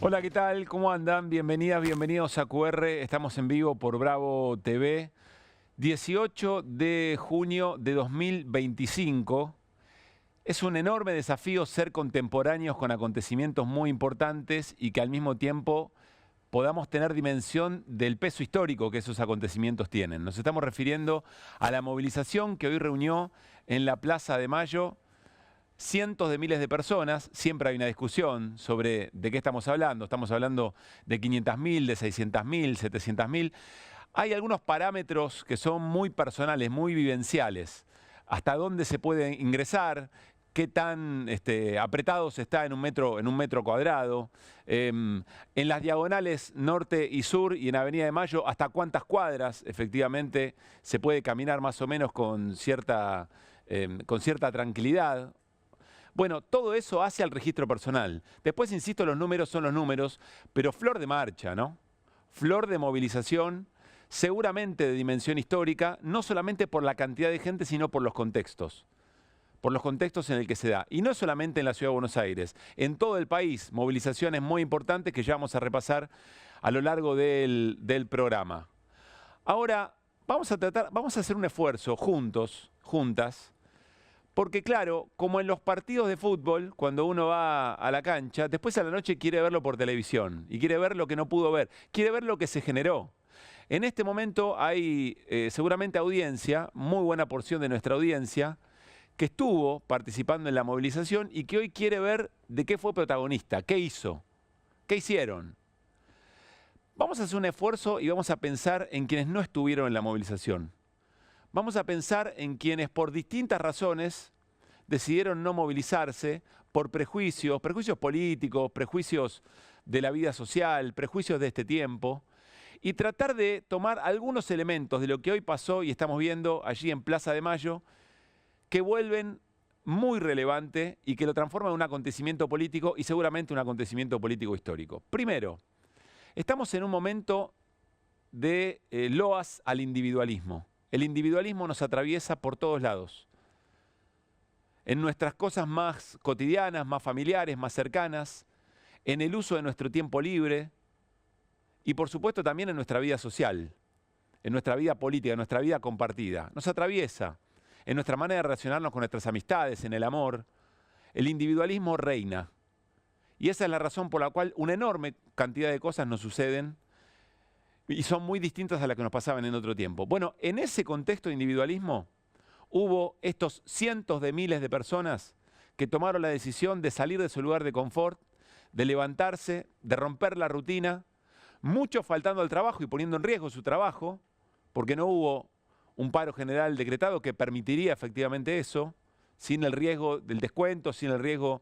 Hola, ¿qué tal? ¿Cómo andan? Bienvenidas, bienvenidos a QR. Estamos en vivo por Bravo TV. 18 de junio de 2025. Es un enorme desafío ser contemporáneos con acontecimientos muy importantes y que al mismo tiempo podamos tener dimensión del peso histórico que esos acontecimientos tienen. Nos estamos refiriendo a la movilización que hoy reunió en la Plaza de Mayo cientos de miles de personas. Siempre hay una discusión sobre de qué estamos hablando. Estamos hablando de 500.000, de 600.000, 700.000. Hay algunos parámetros que son muy personales, muy vivenciales. Hasta dónde se puede ingresar, qué tan apretados está en un metro cuadrado. En las diagonales norte y sur y en Avenida de Mayo, hasta cuántas cuadras efectivamente se puede caminar más o menos con cierta tranquilidad. Bueno, todo eso hace al registro personal. Después, insisto, los números son los números, pero flor de marcha, ¿no? Flor de movilización, seguramente de dimensión histórica, no solamente por la cantidad de gente, sino por los contextos en el que se da. Y no solamente en la Ciudad de Buenos Aires, en todo el país, movilizaciones muy importantes que ya vamos a repasar a lo largo del programa. Ahora, vamos a hacer un esfuerzo juntos, juntas, porque claro, como en los partidos de fútbol, cuando uno va a la cancha, después a la noche quiere verlo por televisión y quiere ver lo que no pudo ver, quiere ver lo que se generó. En este momento hay seguramente audiencia, muy buena porción de nuestra audiencia, que estuvo participando en la movilización y que hoy quiere ver de qué fue protagonista, qué hizo, qué hicieron. Vamos a hacer un esfuerzo y vamos a pensar en quienes no estuvieron en la movilización. Vamos a pensar en quienes por distintas razones decidieron no movilizarse por prejuicios políticos, prejuicios de la vida social, prejuicios de este tiempo, y tratar de tomar algunos elementos de lo que hoy pasó y estamos viendo allí en Plaza de Mayo, que vuelven muy relevante y que lo transforman en un acontecimiento político y seguramente un acontecimiento político histórico. Primero, estamos en un momento de loas al individualismo. El individualismo nos atraviesa por todos lados. En nuestras cosas más cotidianas, más familiares, más cercanas, en el uso de nuestro tiempo libre y por supuesto también en nuestra vida social, en nuestra vida política, en nuestra vida compartida. Nos atraviesa en nuestra manera de relacionarnos con nuestras amistades, en el amor. El individualismo reina. Y esa es la razón por la cual una enorme cantidad de cosas nos suceden y son muy distintas a las que nos pasaban en otro tiempo. Bueno, en ese contexto de individualismo hubo estos cientos de miles de personas que tomaron la decisión de salir de su lugar de confort, de levantarse, de romper la rutina, muchos faltando al trabajo y poniendo en riesgo su trabajo, porque no hubo un paro general decretado que permitiría efectivamente eso, sin el riesgo del descuento, sin el riesgo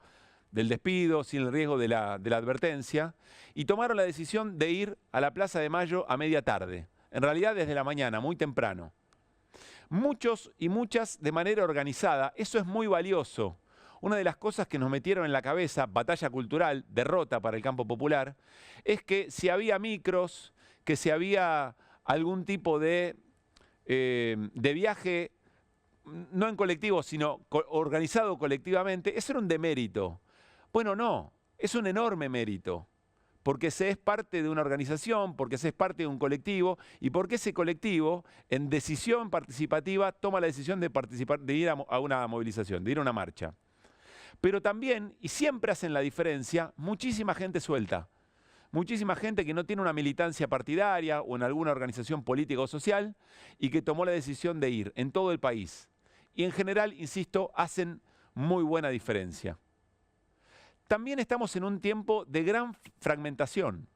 del despido, sin el riesgo de la advertencia, y tomaron la decisión de ir a la Plaza de Mayo a media tarde, en realidad desde la mañana, muy temprano. Muchos y muchas de manera organizada, eso es muy valioso. Una de las cosas que nos metieron en la cabeza, batalla cultural, derrota para el campo popular, es que si había micros, que si había algún tipo de viaje, no en colectivo, sino organizado colectivamente, eso era un demérito. Bueno, no, es un enorme mérito, porque se es parte de una organización, porque se es parte de un colectivo y porque ese colectivo, en decisión participativa, toma la decisión de participar, de ir a una movilización, de ir a una marcha. Pero también, y siempre hacen la diferencia, muchísima gente suelta. Muchísima gente que no tiene una militancia partidaria o en alguna organización política o social y que tomó la decisión de ir en todo el país. Y en general, insisto, hacen muy buena diferencia. También estamos en un tiempo de gran fragmentación,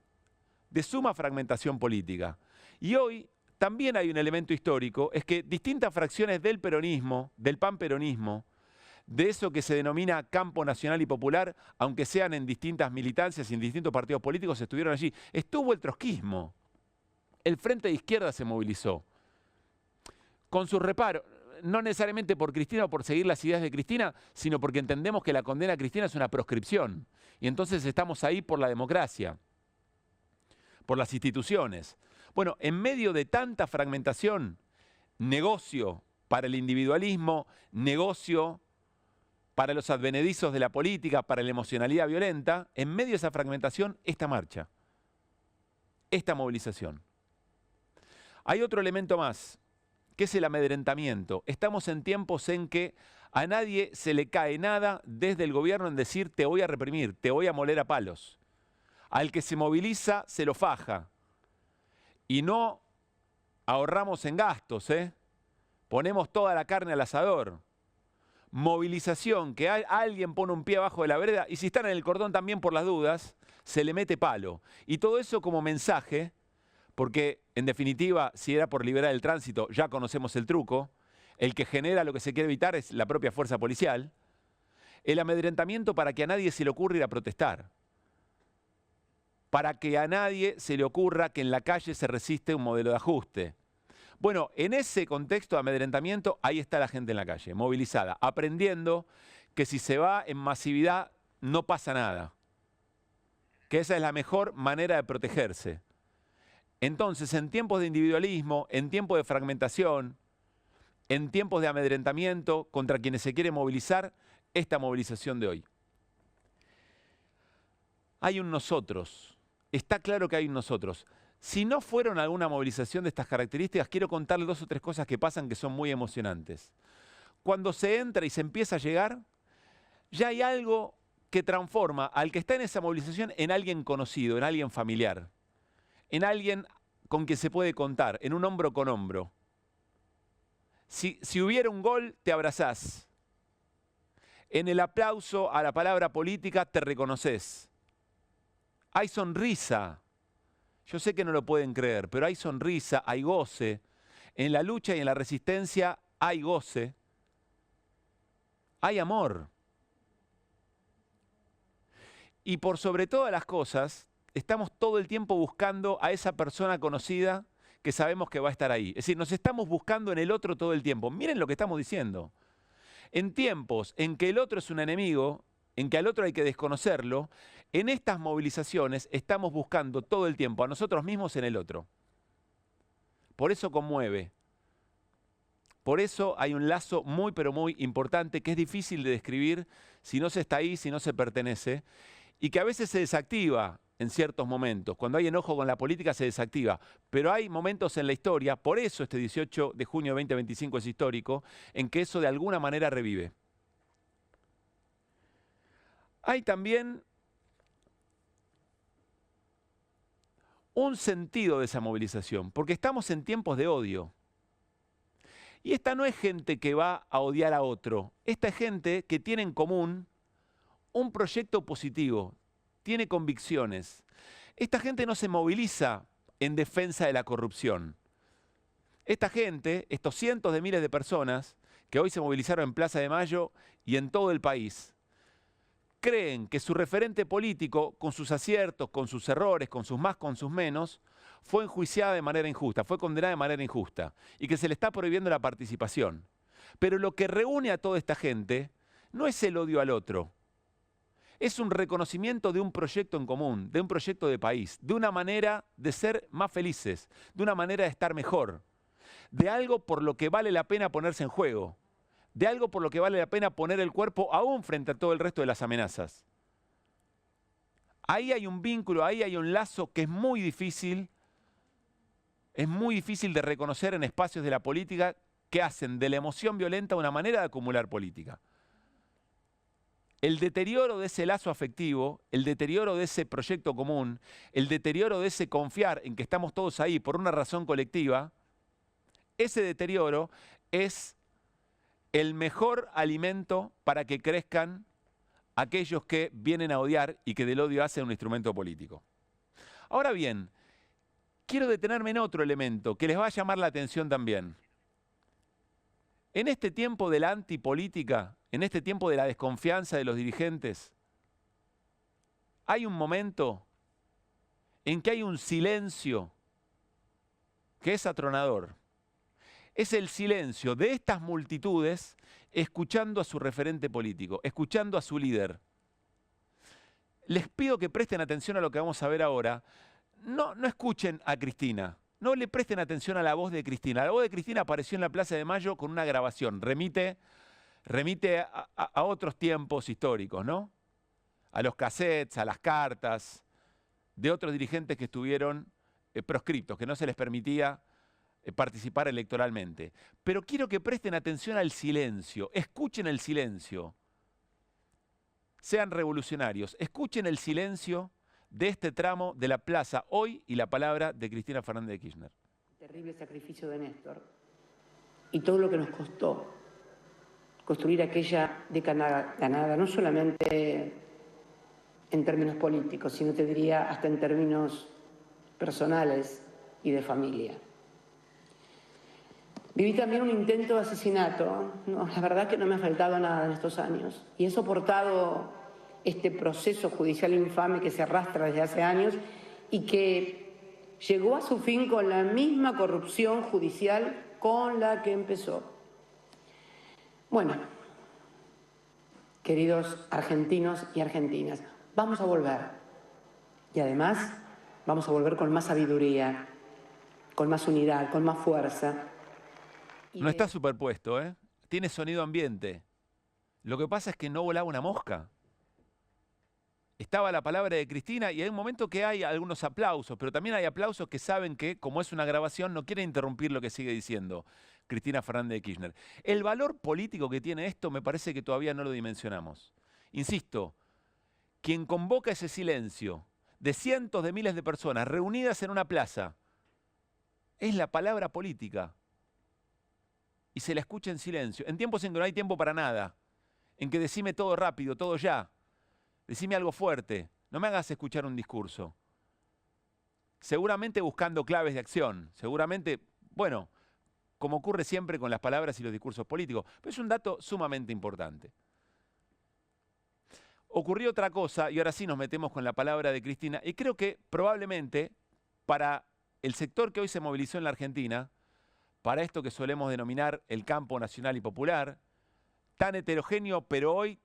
de suma fragmentación política. Y hoy también hay un elemento histórico, es que distintas fracciones del peronismo, del panperonismo, de eso que se denomina campo nacional y popular, aunque sean en distintas militancias y en distintos partidos políticos, estuvieron allí. Estuvo el trotskismo, el Frente de Izquierda se movilizó, con sus reparos, no necesariamente por Cristina o por seguir las ideas de Cristina, sino porque entendemos que la condena a Cristina es una proscripción. Y entonces estamos ahí por la democracia, por las instituciones. Bueno, en medio de tanta fragmentación, negocio para el individualismo, negocio para los advenedizos de la política, para la emocionalidad violenta, en medio de esa fragmentación, esta marcha, esta movilización. Hay otro elemento más, que es el amedrentamiento. Estamos en tiempos en que a nadie se le cae nada desde el gobierno en decir te voy a reprimir, te voy a moler a palos. Al que se moviliza se lo faja. Y no ahorramos en gastos, ponemos toda la carne al asador. Movilización, que alguien pone un pie abajo de la vereda y si están en el cordón también por las dudas, se le mete palo. Y todo eso como mensaje, porque en definitiva, si era por liberar el tránsito, ya conocemos el truco, el que genera lo que se quiere evitar es la propia fuerza policial, el amedrentamiento para que a nadie se le ocurra ir a protestar, para que a nadie se le ocurra que en la calle se resiste un modelo de ajuste. Bueno, en ese contexto de amedrentamiento, ahí está la gente en la calle, movilizada, aprendiendo que si se va en masividad no pasa nada, que esa es la mejor manera de protegerse. Entonces, en tiempos de individualismo, en tiempos de fragmentación, en tiempos de amedrentamiento contra quienes se quiere movilizar, esta movilización de hoy. Hay un nosotros, está claro que hay un nosotros. Si no fueron alguna movilización de estas características, quiero contarles 2 o 3 cosas que pasan que son muy emocionantes. Cuando se entra y se empieza a llegar, ya hay algo que transforma al que está en esa movilización en alguien conocido, en alguien familiar, en alguien con quien se puede contar, en un hombro con hombro. Si hubiera un gol, te abrazás. En el aplauso a la palabra política te reconoces. Hay sonrisa. Yo sé que no lo pueden creer, pero hay sonrisa, hay goce. En la lucha y en la resistencia hay goce. Hay amor. Y por sobre todas las cosas, estamos todo el tiempo buscando a esa persona conocida que sabemos que va a estar ahí. Es decir, nos estamos buscando en el otro todo el tiempo. Miren lo que estamos diciendo. En tiempos en que el otro es un enemigo, en que al otro hay que desconocerlo, en estas movilizaciones estamos buscando todo el tiempo a nosotros mismos en el otro. Por eso conmueve. Por eso hay un lazo muy pero muy importante que es difícil de describir si no se está ahí, si no se pertenece, y que a veces se desactiva en ciertos momentos. Cuando hay enojo con la política se desactiva, pero hay momentos en la historia, por eso este 18 de junio de 2025 es histórico, en que eso de alguna manera revive. Hay también un sentido de esa movilización, porque estamos en tiempos de odio. Y esta no es gente que va a odiar a otro, esta es gente que tiene en común un proyecto positivo, tiene convicciones. Esta gente no se moviliza en defensa de la corrupción. Esta gente, estos cientos de miles de personas que hoy se movilizaron en Plaza de Mayo y en todo el país, creen que su referente político, con sus aciertos, con sus errores, con sus más, con sus menos, fue enjuiciada de manera injusta, fue condenada de manera injusta y que se le está prohibiendo la participación. Pero lo que reúne a toda esta gente no es el odio al otro, es un reconocimiento de un proyecto en común, de un proyecto de país, de una manera de ser más felices, de una manera de estar mejor, de algo por lo que vale la pena ponerse en juego, de algo por lo que vale la pena poner el cuerpo aún frente a todo el resto de las amenazas. Ahí hay un vínculo, ahí hay un lazo que es muy difícil de reconocer en espacios de la política que hacen de la emoción violenta una manera de acumular política. El deterioro de ese lazo afectivo, el deterioro de ese proyecto común, el deterioro de ese confiar en que estamos todos ahí por una razón colectiva, ese deterioro es el mejor alimento para que crezcan aquellos que vienen a odiar y que del odio hacen un instrumento político. Ahora bien, quiero detenerme en otro elemento que les va a llamar la atención también. En este tiempo de la antipolítica, en este tiempo de la desconfianza de los dirigentes, hay un momento en que hay un silencio que es atronador. Es el silencio de estas multitudes escuchando a su referente político, escuchando a su líder. Les pido que presten atención a lo que vamos a ver ahora. No escuchen a Cristina. No le presten atención a la voz de Cristina. La voz de Cristina apareció en la Plaza de Mayo con una grabación. Remite remite a otros tiempos históricos, ¿no? A los cassettes, a las cartas de otros dirigentes que estuvieron proscriptos, que no se les permitía participar electoralmente. Pero quiero que presten atención al silencio, escuchen el silencio. Sean revolucionarios, escuchen el silencio de este tramo de la plaza hoy y la palabra de Cristina Fernández de Kirchner. Terrible sacrificio de Néstor y todo lo que nos costó construir aquella década ganada, no solamente en términos políticos, sino te diría hasta en términos personales y de familia. Viví también un intento de asesinato. No, la verdad que no me ha faltado nada en estos años y he soportado este proceso judicial infame que se arrastra desde hace años y que llegó a su fin con la misma corrupción judicial con la que empezó. Bueno, queridos argentinos y argentinas, vamos a volver. Y además vamos a volver con más sabiduría, con más unidad, con más fuerza. No está superpuesto, ¿eh? Tiene sonido ambiente. Lo que pasa es que no volaba una mosca. Estaba la palabra de Cristina y hay un momento que hay algunos aplausos, pero también hay aplausos que saben que, como es una grabación, no quieren interrumpir lo que sigue diciendo Cristina Fernández de Kirchner. El valor político que tiene esto me parece que todavía no lo dimensionamos. Insisto, quien convoca ese silencio de cientos de miles de personas reunidas en una plaza es la palabra política. Y se la escucha en silencio, en tiempos en que no hay tiempo para nada, en que decime todo rápido, todo ya, decime algo fuerte, no me hagas escuchar un discurso. Seguramente buscando claves de acción, seguramente, bueno, como ocurre siempre con las palabras y los discursos políticos, pero es un dato sumamente importante. Ocurrió otra cosa, y ahora sí nos metemos con la palabra de Cristina, y creo que probablemente para el sector que hoy se movilizó en la Argentina, para esto que solemos denominar el campo nacional y popular, tan heterogéneo pero hoy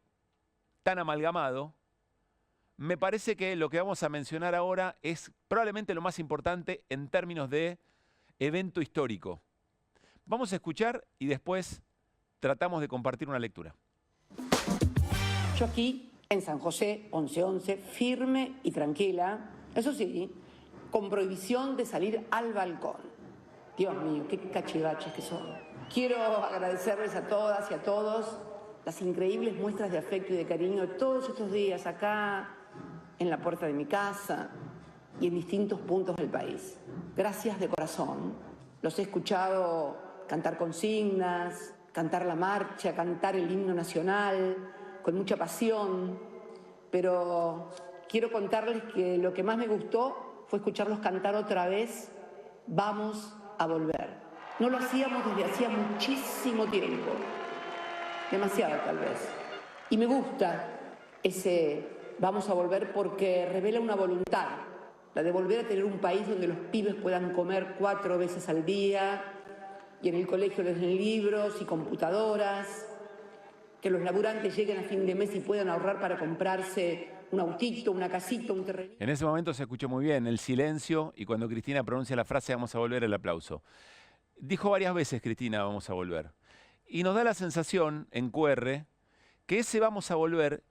tan amalgamado, me parece que lo que vamos a mencionar ahora es probablemente lo más importante en términos de evento histórico. Vamos a escuchar y después tratamos de compartir una lectura. Yo aquí, en San José, 1111, firme y tranquila, eso sí, con prohibición de salir al balcón. Dios mío, qué cachivaches que son. Quiero agradecerles a todas y a todos las increíbles muestras de afecto y de cariño de todos estos días acá, en la puerta de mi casa y en distintos puntos del país. Gracias de corazón. Los he escuchado cantar consignas, cantar la marcha, cantar el himno nacional, con mucha pasión, pero quiero contarles que lo que más me gustó fue escucharlos cantar otra vez Vamos a volver. No lo hacíamos desde hacía muchísimo tiempo, demasiado tal vez. Y me gusta ese vamos a volver porque revela una voluntad, la de volver a tener un país donde los pibes puedan comer 4 veces al día y en el colegio les den libros y computadoras, que los laburantes lleguen a fin de mes y puedan ahorrar para comprarse un autito, una casita, un terreno. En ese momento se escuchó muy bien el silencio y cuando Cristina pronuncia la frase vamos a volver, el aplauso. Dijo varias veces Cristina vamos a volver. Y nos da la sensación en QR que ese vamos a volver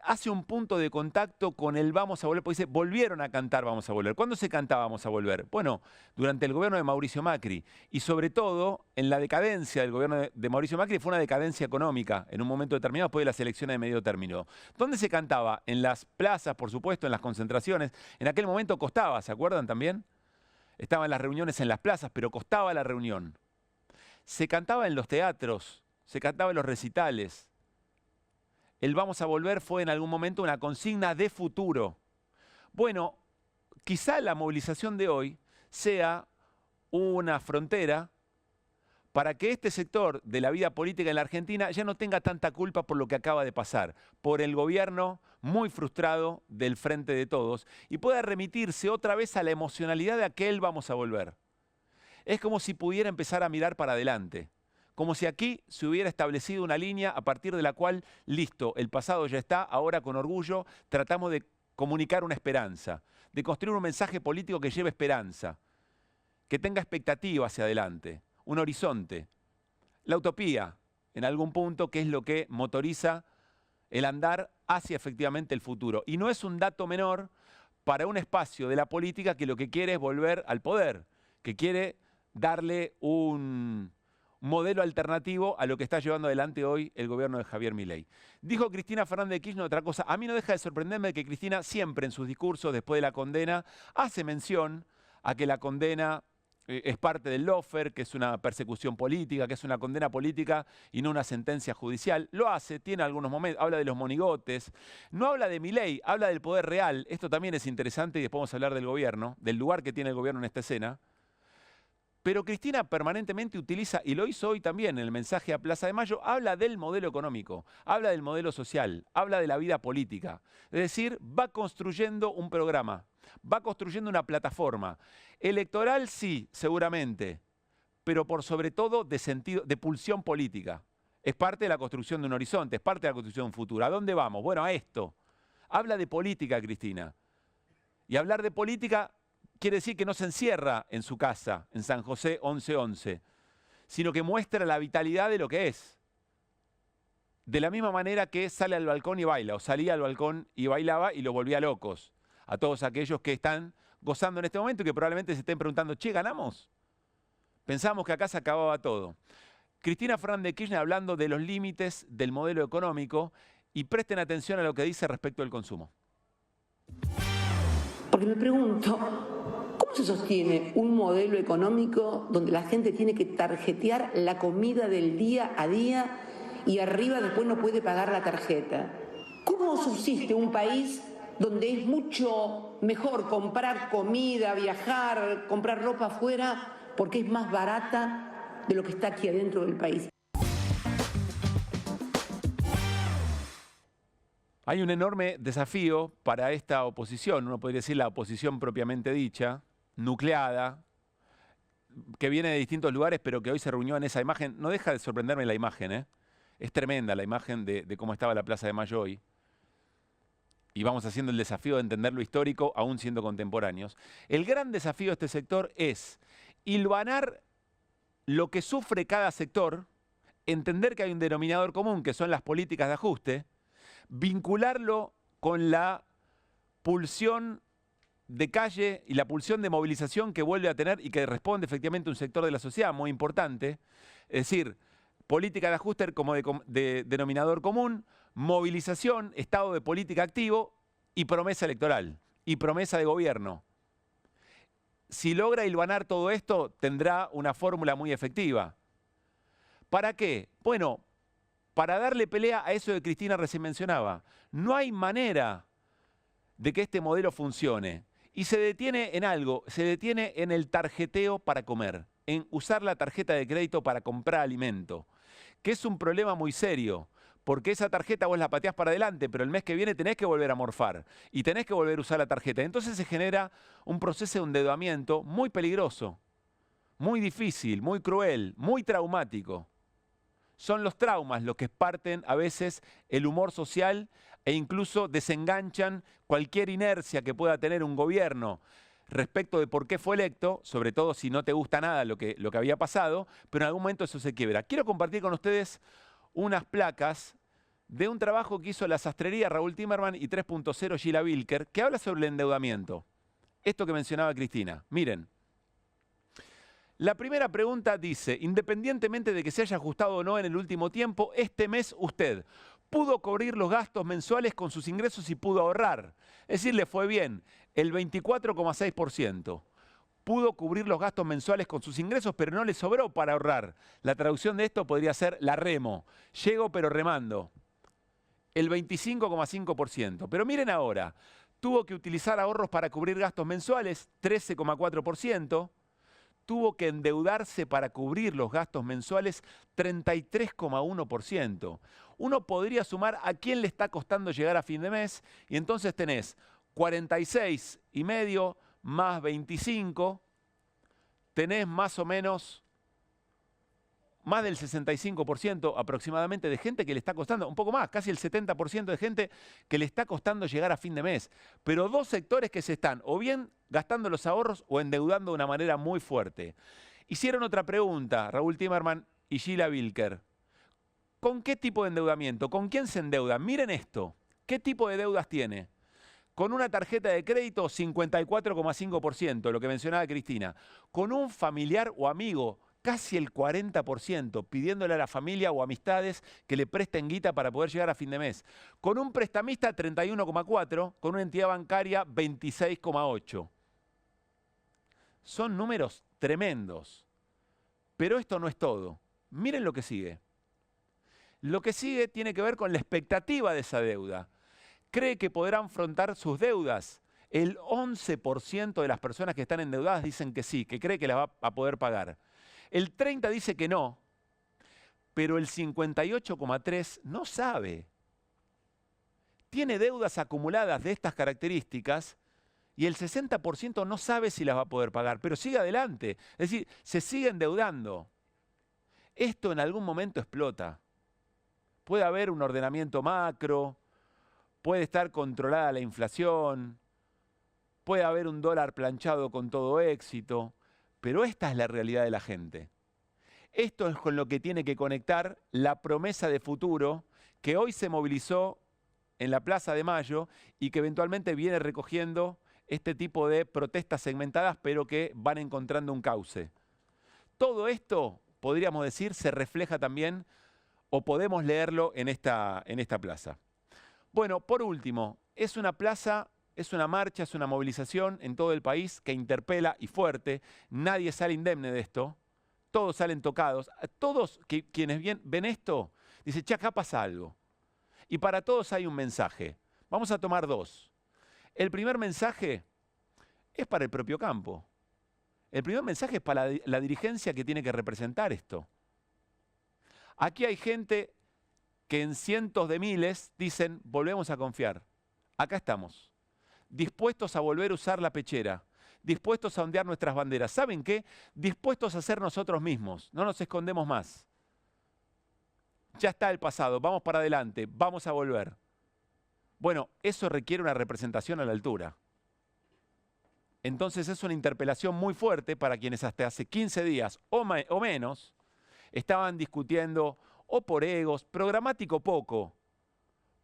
hace un punto de contacto con el vamos a volver, porque dice, volvieron a cantar vamos a volver. ¿Cuándo se cantaba vamos a volver? Bueno, durante el gobierno de Mauricio Macri y sobre todo en la decadencia del gobierno de Mauricio Macri, fue una decadencia económica en un momento determinado después de las elecciones de medio término. ¿Dónde se cantaba? En las plazas, por supuesto, en las concentraciones. En aquel momento costaba, ¿se acuerdan también? Estaban las reuniones en las plazas, pero costaba la reunión. Se cantaba en los teatros, se cantaba en los recitales. El vamos a volver fue en algún momento una consigna de futuro. Bueno, quizá la movilización de hoy sea una frontera para que este sector de la vida política en la Argentina ya no tenga tanta culpa por lo que acaba de pasar, por el gobierno muy frustrado del Frente de Todos y pueda remitirse otra vez a la emocionalidad de aquel vamos a volver. Es como si pudiera empezar a mirar para adelante. Como si aquí se hubiera establecido una línea a partir de la cual, listo, el pasado ya está, ahora con orgullo tratamos de comunicar una esperanza, de construir un mensaje político que lleve esperanza, que tenga expectativa hacia adelante, un horizonte, la utopía, en algún punto, que es lo que motoriza el andar hacia efectivamente el futuro. Y no es un dato menor para un espacio de la política que lo que quiere es volver al poder, que quiere darle un modelo alternativo a lo que está llevando adelante hoy el gobierno de Javier Milei. Dijo Cristina Fernández de Kirchner otra cosa. A mí no deja de sorprenderme que Cristina siempre en sus discursos después de la condena hace mención a que la condena es parte del lawfare, que es una persecución política, que es una condena política y no una sentencia judicial. Lo hace, tiene algunos momentos, habla de los monigotes, no habla de Milei, habla del poder real. Esto también es interesante y después vamos a hablar del gobierno, del lugar que tiene el gobierno en esta escena. Pero Cristina permanentemente utiliza, y lo hizo hoy también en el mensaje a Plaza de Mayo, habla del modelo económico, habla del modelo social, habla de la vida política. Es decir, va construyendo un programa, va construyendo una plataforma. Electoral sí, seguramente, pero por sobre todo de sentido, de pulsión política. Es parte de la construcción de un horizonte, es parte de la construcción de un futuro. ¿A dónde vamos? Bueno, a esto. Habla de política, Cristina. Y hablar de política quiere decir que no se encierra en su casa, en San José 1111, sino que muestra la vitalidad de lo que es. De la misma manera que sale al balcón y baila, o salía al balcón y bailaba y lo volvía locos. A todos aquellos que están gozando en este momento y que probablemente se estén preguntando, che, ¿ganamos? Pensamos que acá se acababa todo. Cristina Fernández de Kirchner hablando de los límites del modelo económico y presten atención a lo que dice respecto al consumo. Porque me pregunto, ¿cómo se sostiene un modelo económico donde la gente tiene que tarjetear la comida del día a día y arriba después no puede pagar la tarjeta? ¿Cómo subsiste un país donde es mucho mejor comprar comida, viajar, comprar ropa afuera porque es más barata de lo que está aquí adentro del país? Hay un enorme desafío para esta oposición, uno podría decir la oposición propiamente dicha, nucleada, que viene de distintos lugares, pero que hoy se reunió en esa imagen. No deja de sorprenderme la imagen, ¿eh? Es tremenda la imagen de cómo estaba la Plaza de Mayo hoy. Y vamos haciendo el desafío de entender lo histórico, aún siendo contemporáneos. El gran desafío de este sector es hilvanar lo que sufre cada sector, entender que hay un denominador común, que son las políticas de ajuste, vincularlo con la pulsión de calle y la pulsión de movilización que vuelve a tener y que responde efectivamente a un sector de la sociedad muy importante. Es decir, política de ajuste como de denominador común, movilización, estado de política activo y promesa electoral y promesa de gobierno. Si logra hilvanar todo esto, tendrá una fórmula muy efectiva. ¿Para qué? Bueno, para darle pelea a eso que Cristina recién mencionaba. No hay manera de que este modelo funcione. Y se detiene en algo, se detiene en el tarjeteo para comer, en usar la tarjeta de crédito para comprar alimento, que es un problema muy serio, porque esa tarjeta vos la pateás para adelante, pero el mes que viene tenés que volver a morfar y tenés que volver a usar la tarjeta. Entonces se genera un proceso de endeudamiento muy peligroso, muy difícil, muy cruel, muy traumático. Son los traumas los que parten a veces el humor social e incluso desenganchan cualquier inercia que pueda tener un gobierno respecto de por qué fue electo, sobre todo si no te gusta nada lo que había pasado, pero en algún momento eso se quiebra. Quiero compartir con ustedes unas placas de un trabajo que hizo la sastrería Raúl Timerman y 3.0 Gila Vilker, que habla sobre el endeudamiento. Esto que mencionaba Cristina. Miren. La primera pregunta dice, independientemente de que se haya ajustado o no en el último tiempo, este mes usted pudo cubrir los gastos mensuales con sus ingresos y pudo ahorrar. Es decir, le fue bien, el 24,6%. Pudo cubrir los gastos mensuales con sus ingresos, pero no le sobró para ahorrar. La traducción de esto podría ser la remo. Llego pero remando. El 25,5%. Pero miren ahora, tuvo que utilizar ahorros para cubrir gastos mensuales, 13,4%. Tuvo que endeudarse para cubrir los gastos mensuales 33,1%. Uno podría sumar a quién le está costando llegar a fin de mes y entonces tenés 46,5 más 25, tenés más o menos más del 65% aproximadamente de gente que le está costando, un poco más, casi el 70% de gente que le está costando llegar a fin de mes. Pero dos sectores que se están o bien gastando los ahorros o endeudando de una manera muy fuerte. Hicieron otra pregunta, Raúl Timerman y Gila Vilker. ¿Con qué tipo de endeudamiento? ¿Con quién se endeuda? Miren esto. ¿Qué tipo de deudas tiene? Con una tarjeta de crédito, 54,5%, lo que mencionaba Cristina. Con un familiar o amigo, casi el 40%, pidiéndole a la familia o amistades que le presten guita para poder llegar a fin de mes. Con un prestamista, 31,4%, con una entidad bancaria, 26,8%. Son números tremendos. Pero esto no es todo. Miren lo que sigue. Lo que sigue tiene que ver con la expectativa de esa deuda. ¿Cree que podrán afrontar sus deudas? El 11% de las personas que están endeudadas dicen que sí, que cree que las va a poder pagar. El 30% dice que no, pero el 58,3% no sabe. Tiene deudas acumuladas de estas características y el 60% no sabe si las va a poder pagar, pero sigue adelante. Es decir, se sigue endeudando. Esto en algún momento explota. Puede haber un ordenamiento macro, puede estar controlada la inflación, puede haber un dólar planchado con todo éxito, pero esta es la realidad de la gente. Esto es con lo que tiene que conectar la promesa de futuro que hoy se movilizó en la Plaza de Mayo y que eventualmente viene recogiendo este tipo de protestas segmentadas, pero que van encontrando un cauce. Todo esto, podríamos decir, se refleja también, o podemos leerlo en esta plaza. Bueno, por último, es una plaza, es una marcha, es una movilización en todo el país que interpela y fuerte. Nadie sale indemne de esto. Todos salen tocados. Todos quienes ven esto, dicen, che, acá pasa algo. Y para todos hay un mensaje. Vamos a tomar dos. El primer mensaje es para el propio campo. El primer mensaje es para la dirigencia que tiene que representar esto. Aquí hay gente que en cientos de miles dicen, volvemos a confiar. Acá estamos, dispuestos a volver a usar la pechera, dispuestos a ondear nuestras banderas. ¿Saben qué? Dispuestos a ser nosotros mismos, no nos escondemos más. Ya está el pasado, vamos para adelante, vamos a volver. Bueno, eso requiere una representación a la altura. Entonces es una interpelación muy fuerte para quienes hasta hace 15 días o menos estaban discutiendo o por egos, programático poco,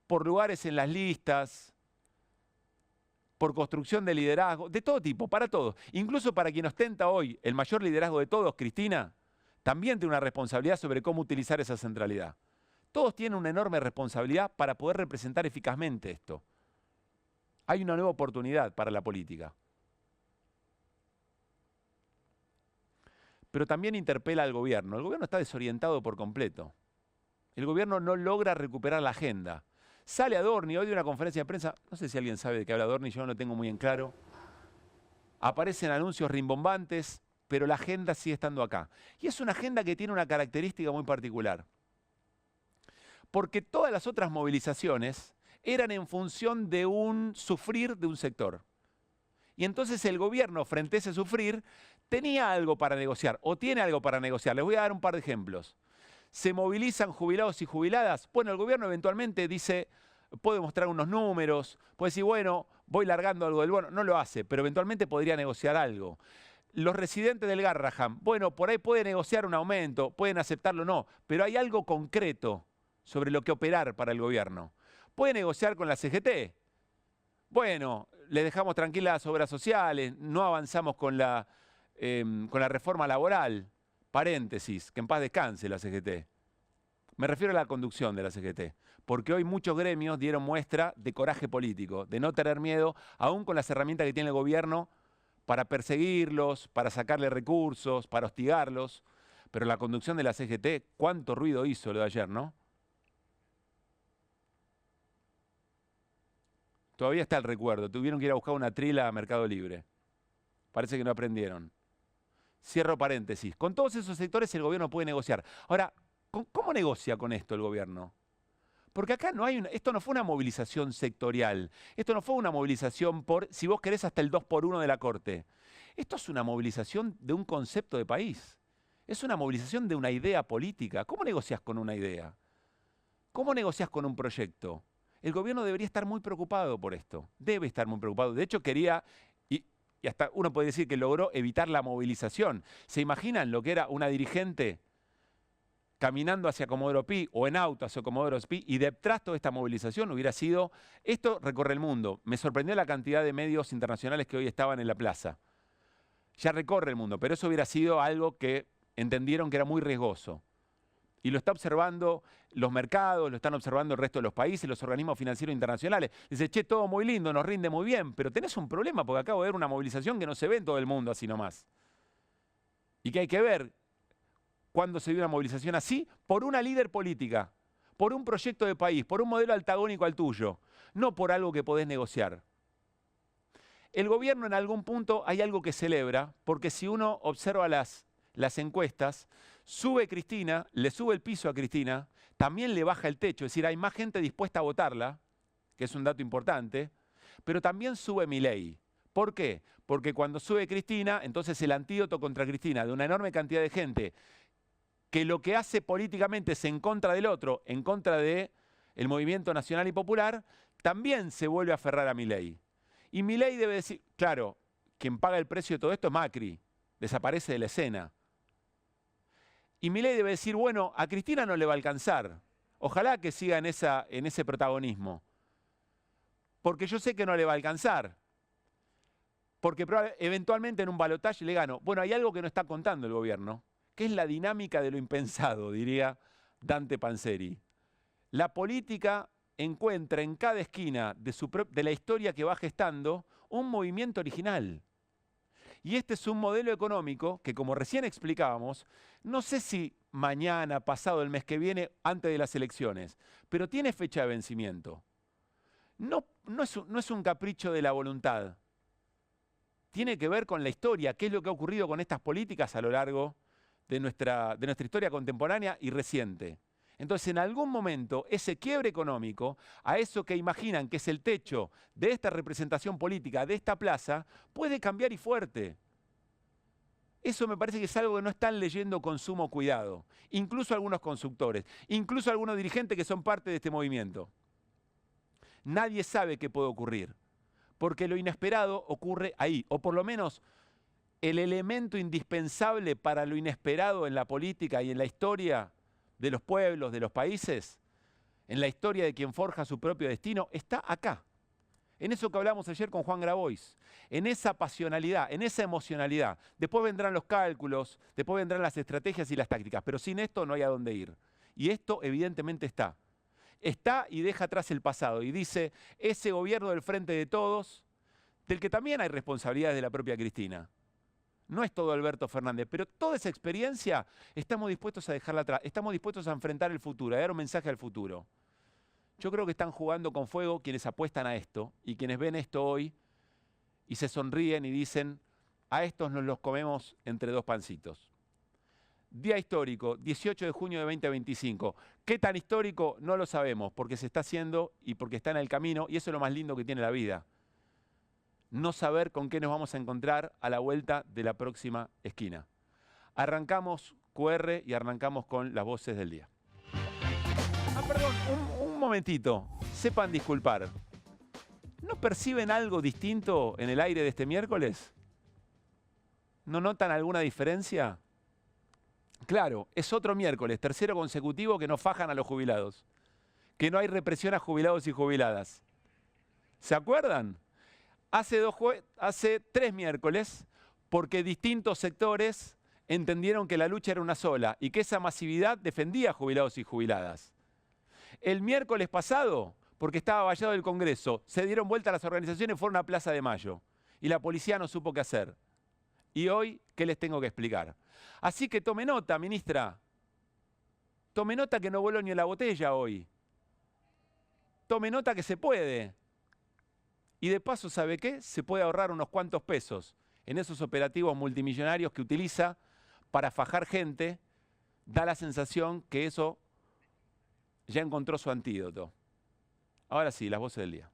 por lugares en las listas, por construcción de liderazgo, de todo tipo, para todos. Incluso para quien ostenta hoy el mayor liderazgo de todos, Cristina, también tiene una responsabilidad sobre cómo utilizar esa centralidad. Todos tienen una enorme responsabilidad para poder representar eficazmente esto. Hay una nueva oportunidad para la política. Pero también interpela al gobierno. El gobierno está desorientado por completo. El gobierno no logra recuperar la agenda. Sale Adorni hoy de una conferencia de prensa, no sé si alguien sabe de qué habla Adorni, yo no lo tengo muy en claro. Aparecen anuncios rimbombantes, pero la agenda sigue estando acá. Y es una agenda que tiene una característica muy particular. Porque todas las otras movilizaciones eran en función de un sufrir de un sector. Y entonces el gobierno, frente a ese sufrir, tenía algo para negociar, o tiene algo para negociar. Les voy a dar un par de ejemplos. Se movilizan jubilados y jubiladas. Bueno, el gobierno eventualmente dice, puede mostrar unos números, puede decir, bueno, voy largando algo del bono. No lo hace, pero eventualmente podría negociar algo. Los residentes del Garrahan, bueno, por ahí puede negociar un aumento, pueden aceptarlo o no, pero hay algo concreto sobre lo que operar para el gobierno. Puede negociar con la CGT. Bueno, le dejamos tranquilas las obras sociales, no avanzamos con la reforma laboral. Paréntesis, que en paz descanse la CGT. Me refiero a la conducción de la CGT, porque hoy muchos gremios dieron muestra de coraje político, de no tener miedo, aún con las herramientas que tiene el gobierno para perseguirlos, para sacarle recursos, para hostigarlos. Pero la conducción de la CGT, ¿cuánto ruido hizo lo de ayer, no? Todavía está el recuerdo, tuvieron que ir a buscar una trila a Mercado Libre. Parece que no aprendieron. Cierro paréntesis. Con todos esos sectores el gobierno puede negociar. Ahora, ¿cómo negocia con esto el gobierno? Porque acá no hay esto no fue una movilización sectorial. Esto no fue una movilización por, si vos querés, hasta el 2x1 de la Corte. Esto es una movilización de un concepto de país. Es una movilización de una idea política. ¿Cómo negociás con una idea? ¿Cómo negociás con un proyecto? El gobierno debería estar muy preocupado por esto. Debe estar muy preocupado. De hecho, quería... Y hasta uno puede decir que logró evitar la movilización. ¿Se imaginan lo que era una dirigente caminando hacia Comodoro Pi o en auto hacia Comodoro Pi, y detrás toda esta movilización hubiera sido, esto recorre el mundo. Me sorprendió la cantidad de medios internacionales que hoy estaban en la plaza. Ya recorre el mundo, pero eso hubiera sido algo que entendieron que era muy riesgoso. Y lo está observando los mercados, lo están observando el resto de los países, los organismos financieros internacionales. Dice, che, todo muy lindo, nos rinde muy bien, pero tenés un problema porque acabo de ver una movilización que no se ve en todo el mundo así nomás. Y que hay que ver cuándo se dio una movilización así por una líder política, por un proyecto de país, por un modelo antagónico al tuyo, no por algo que podés negociar. El gobierno en algún punto hay algo que celebra, porque si uno observa las encuestas, sube Cristina, le sube el piso a Cristina, también le baja el techo, es decir, hay más gente dispuesta a votarla, que es un dato importante, pero también sube Milei. ¿Por qué? Porque cuando sube Cristina, entonces el antídoto contra Cristina de una enorme cantidad de gente que lo que hace políticamente es en contra del otro, en contra del movimiento nacional y popular, también se vuelve a aferrar a Milei. Y Milei debe decir, claro, quien paga el precio de todo esto es Macri, desaparece de la escena. Y Milei debe decir, bueno, a Cristina no le va a alcanzar, ojalá que siga en ese protagonismo, porque yo sé que no le va a alcanzar, porque eventualmente en un balotaje le gano. Bueno, hay algo que no está contando el gobierno, que es la dinámica de lo impensado, diría Dante Panzeri. La política encuentra en cada esquina de la historia que va gestando un movimiento original. Y este es un modelo económico que, como recién explicábamos, no sé si mañana, pasado, el mes que viene, antes de las elecciones, pero tiene fecha de vencimiento. No es un capricho de la voluntad. Tiene que ver con la historia, qué es lo que ha ocurrido con estas políticas a lo largo de nuestra historia contemporánea y reciente. Entonces, en algún momento, ese quiebre económico, a eso que imaginan que es el techo de esta representación política, de esta plaza, puede cambiar y fuerte. Eso me parece que es algo que no están leyendo con sumo cuidado. Incluso algunos consultores, incluso algunos dirigentes que son parte de este movimiento. Nadie sabe qué puede ocurrir, porque lo inesperado ocurre ahí, o por lo menos el elemento indispensable para lo inesperado en la política y en la historia de los pueblos, de los países, en la historia de quien forja su propio destino, está acá. En eso que hablamos ayer con Juan Grabois, en esa pasionalidad, en esa emocionalidad. Después vendrán los cálculos, después vendrán las estrategias y las tácticas, pero sin esto no hay a dónde ir. Y esto evidentemente está. Está y deja atrás el pasado y dice, ese gobierno del Frente de Todos, del que también hay responsabilidades de la propia Cristina. No es todo Alberto Fernández, pero toda esa experiencia estamos dispuestos a dejarla atrás, estamos dispuestos a enfrentar el futuro, a dar un mensaje al futuro. Yo creo que están jugando con fuego quienes apuestan a esto y quienes ven esto hoy y se sonríen y dicen, a estos nos los comemos entre dos pancitos. Día histórico, 18 de junio de 2025. ¿Qué tan histórico? No lo sabemos, porque se está haciendo y porque está en el camino, y eso es lo más lindo que tiene la vida. No saber con qué nos vamos a encontrar a la vuelta de la próxima esquina. Arrancamos QR y arrancamos con las voces del día. Perdón, un momentito. Sepan disculpar. ¿No perciben algo distinto en el aire de este miércoles? ¿No notan alguna diferencia? Claro, es otro miércoles, tercero consecutivo que nos fajan a los jubilados. Que no hay represión a jubilados y jubiladas. ¿Se acuerdan? Hace 3 miércoles, porque distintos sectores entendieron que la lucha era una sola y que esa masividad defendía a jubilados y jubiladas. El miércoles pasado, porque estaba vallado el Congreso, se dieron vuelta las organizaciones y fueron a Plaza de Mayo. Y la policía no supo qué hacer. Y hoy, ¿qué les tengo que explicar? Así que tome nota, ministra. Tome nota que no voló ni en la botella hoy. Tome nota que se puede. Y de paso, ¿sabe qué? Se puede ahorrar unos cuantos pesos en esos operativos multimillonarios que utiliza para fajar gente. Da la sensación que eso ya encontró su antídoto. Ahora sí, las voces del día.